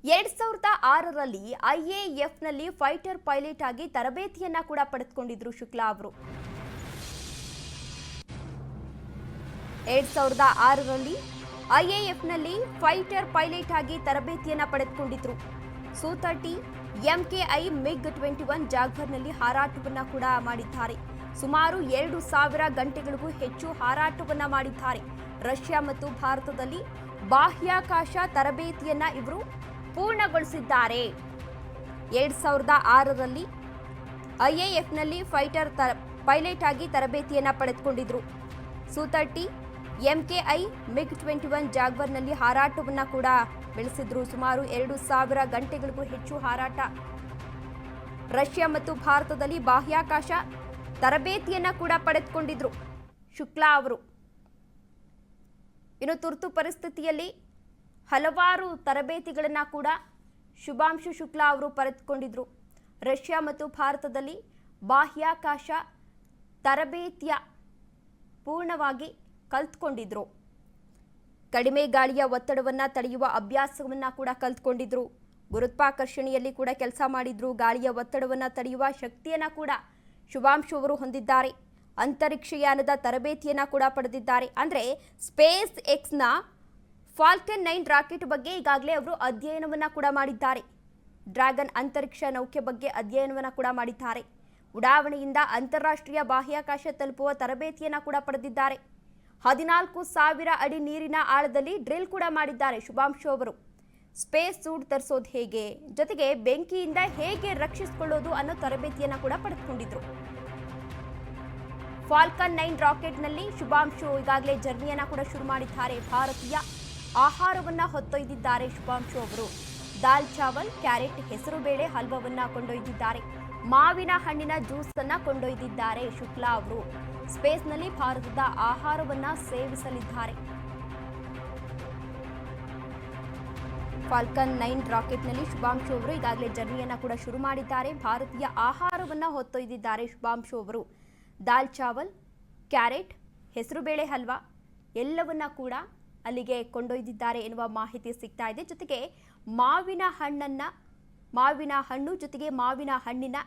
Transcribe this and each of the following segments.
2006ರಲ್ಲಿ ಐಎಎಫ್ನಲ್ಲಿ fighter pilot ಆಗಿ ತರಬೇತಿಯನ್ನ ಕೂಡ ಪಡೆದುಕೊಂಡಿದ್ರು ಶುಕ್ಲಾ ಅವರು. 2006ರಲ್ಲಿ ಐಎಎಫ್ನಲ್ಲಿ ಫೈಟರ್ ಪೈಲಟ್ ಆಗಿ ತರಬೇತಿಯನ್ನ ಪಡೆದುಕೊಂಡಿದ್ರು. ಸು-30 MKI MiG-21 ಜಾಗ್ವಾರ್ನಲ್ಲಿ ಹಾರಾಟವನ್ನ ಕೂಡ ಮಾಡಿದ್ದಾರೆ. ಸುಮಾರು 2000 ಗಂಟೆಗಳಿಗೂ ಹೆಚ್ಚು ಹಾರಾಟವನ್ನ ಮಾಡಿದ್ದಾರೆ. ರಷ್ಯಾ ಮತ್ತು ಭಾರತದಲ್ಲಿ ಬಾಹ್ಯಾಕಾಶ ತರಬೇತಿಯನ್ನ ಇವರು ಪೂರ್ಣಗೊಳಿಸಿದ್ದಾರೆ. 2006ರಲ್ಲಿ ಐಎಎಫ್ನಲ್ಲಿ ಫೈಟರ್ ಪೈಲಟ್ ಆಗಿ ತರಬೇತಿಯನ್ನ ಪಡೆದುಕೊಂಡಿದ್ರು. ಸು-30 MKI MiG-21 ಜಾಗ್ವಾರ್ನಲ್ಲಿ ಹಾರಾಟವನ್ನ ಕೂಡ ಬೆಳೆಸಿದ್ರು. ಸುಮಾರು 2000 ಗಂಟೆಗಳಿಗೂ ಹೆಚ್ಚು ಹಾರಾಟ. ರಷ್ಯಾ ಮತ್ತು ಭಾರತದಲ್ಲಿ ಬಾಹ್ಯಾಕಾಶ ತರಬೇತಿಯನ್ನ ಕೂಡ ಪಡೆದುಕೊಂಡಿದ್ರು ಶುಕ್ಲಾ ಅವರು. ಇನ್ನು ತುರ್ತು ಪರಿಸ್ಥಿತಿಯಲ್ಲಿ ಹಲವಾರು ತರಬೇತಿಗಳನ್ನ ಕೂಡ ಶುಭಾಂಶು ಶುಕ್ಲಾ ಅವರು ಪಡೆದುಕೊಂಡಿದ್ರು. ರಷ್ಯಾ ಮತ್ತು ಭಾರತದಲ್ಲಿ ಬಾಹ್ಯಾಕಾಶ ತರಬೇತಿಯ ಪೂರ್ಣವಾಗಿ ಕಲ್ತ್ಕೊಂಡಿದ್ರು. ಕಡಿಮೆ ಗಾಳಿಯ ಒತ್ತಡವನ್ನ ತಡೆಯುವ ಅಭ್ಯಾಸವನ್ನ ಕೂಡ ಕಲ್ತ್ಕೊಂಡಿದ್ರು. ಗುರುತ್ವಾಕರ್ಷಣೆಯಲ್ಲಿ ಕೂಡ ಕೆಲಸ ಮಾಡಿದ್ರು. ಗಾಳಿಯ ಒತ್ತಡವನ್ನ ತಡೆಯುವ ಶಕ್ತಿಯನ್ನ ಕೂಡ ಶುಭಾಂಶು ಅವರು ಹೊಂದಿದ್ದಾರೆ. ಅಂತರಿಕ್ಷಯಾನದ ತರಬೇತಿಯನ್ನ ಕೂಡ ಪಡೆದಿದ್ದಾರೆ. ಅಂದ್ರೆ ಸ್ಪೇಸ್ ಎಕ್ಸ್ನ ಫಾಲ್ಕನ್ 9 ರಾಕೆಟ್ ಬಗ್ಗೆ ಈಗಾಗಲೇ ಅವರು ಅಧ್ಯಯನವನ್ನ ಕೂಡ ಮಾಡಿದ್ದಾರೆ. ಡ್ರ್ಯಾಗನ್ ಅಂತರಿಕ್ಷ ನೌಕೆ ಬಗ್ಗೆ ಅಧ್ಯಯನವನ್ನ ಕೂಡ ಮಾಡಿದ್ದಾರೆ. ಉಡಾವಣೆಯಿಂದ ಅಂತಾರಾಷ್ಟ್ರೀಯ ಬಾಹ್ಯಾಕಾಶ ತಲುಪುವ ತರಬೇತಿಯನ್ನ ಕೂಡ ಪಡೆದಿದ್ದಾರೆ. 14,000 ಅಡಿ ನೀರಿನ ಆಳದಲ್ಲಿ ಡ್ರಿಲ್ ಕೂಡ ಮಾಡಿದ್ದಾರೆ ಶುಭಾಂಶು ಅವರು. ಸ್ಪೇಸ್ ಸೂಟ್ ಧರಿಸೋದು ಹೇಗೆ, ಜೊತೆಗೆ ಬೆಂಕಿಯಿಂದ ಹೇಗೆ ರಕ್ಷಿಸಿಕೊಳ್ಳೋದು ಅನ್ನೋ ತರಬೇತಿಯನ್ನ ಕೂಡ ಪಡೆದುಕೊಂಡಿದ್ರು. ಫಾಲ್ಕನ್ 9 ರಾಕೆಟ್ನಲ್ಲಿ ಶುಭಾಂಶು ಈಗಾಗಲೇ ಜರ್ನಿಯನ್ನ ಕೂಡ ಶುರು ಮಾಡಿದ್ದಾರೆ. ಭಾರತೀಯ ಆಹಾರವನ್ನ ಹೊತ್ತೊಯ್ದಿದ್ದಾರೆ ಶುಭಾಂಶು ಅವರು. ದಾಲ್ ಚಾವಲ್, ಕ್ಯಾರೆಟ್, ಹೆಸರುಬೇಳೆ ಹಲ್ವವನ್ನ ಕೊಂಡೊಯ್ದಿದ್ದಾರೆ. ಮಾವಿನ ಹಣ್ಣಿನ ಜ್ಯೂಸ್ ಅನ್ನ ಕೊಂಡೊಯ್ದಿದ್ದಾರೆ ಶುಕ್ಲಾ ಅವರು. ಸ್ಪೇಸ್ನಲ್ಲಿ ಭಾರತದ ಆಹಾರವನ್ನ ಸೇವಿಸಲಿದ್ದಾರೆ. ಫಾಲ್ಕನ್ 9 ರಾಕೆಟ್ನಲ್ಲಿ ಶುಭಾಂಶು ಅವರು ಈಗಾಗಲೇ ಜರ್ನಿಯನ್ನ ಕೂಡ ಶುರು ಮಾಡಿದ್ದಾರೆ. ಭಾರತೀಯ ಆಹಾರವನ್ನ ಹೊತ್ತೊಯ್ದಿದ್ದಾರೆ ಶುಭಾಂಶು ಅವರು. ದಾಲ್ ಚಾವಲ್, ಕ್ಯಾರೆಟ್, ಹೆಸರುಬೇಳೆ ಹಲ್ವಾ ಎಲ್ಲವನ್ನ ಕೂಡ ಅಲ್ಲಿಗೆ ಕೊಂಡೊಯ್ದಿದ್ದಾರೆ ಎನ್ನುವ ಮಾಹಿತಿ ಸಿಗ್ತಾ ಇದೆ. ಜೊತೆಗೆ ಮಾವಿನ ಹಣ್ಣು ಜೊತೆಗೆ ಮಾವಿನ ಹಣ್ಣಿನ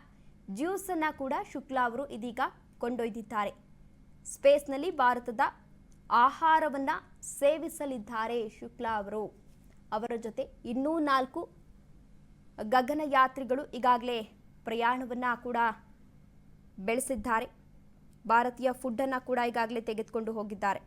ಜ್ಯೂಸ್ ಅನ್ನ ಕೂಡ ಶುಕ್ಲಾ ಅವರು ಇದೀಗ ಕೊಂಡೊಯ್ದಿದ್ದಾರೆ. ಸ್ಪೇಸ್ನಲ್ಲಿ ಭಾರತದ ಆಹಾರವನ್ನ ಸೇವಿಸಲಿದ್ದಾರೆ ಶುಕ್ಲಾ ಅವರು. ಅವರ ಜೊತೆ ಇನ್ನೂ 4 ಗಗನಯಾತ್ರಿಗಳು ಈಗಾಗಲೇ ಪ್ರಯಾಣವನ್ನ ಕೂಡ ಬೆಳೆಸಿದ್ದಾರೆ. ಭಾರತೀಯ ಫುಡ್ ಅನ್ನ ಕೂಡ ಈಗಾಗಲೇ ತೆಗೆದುಕೊಂಡು ಹೋಗಿದ್ದಾರೆ.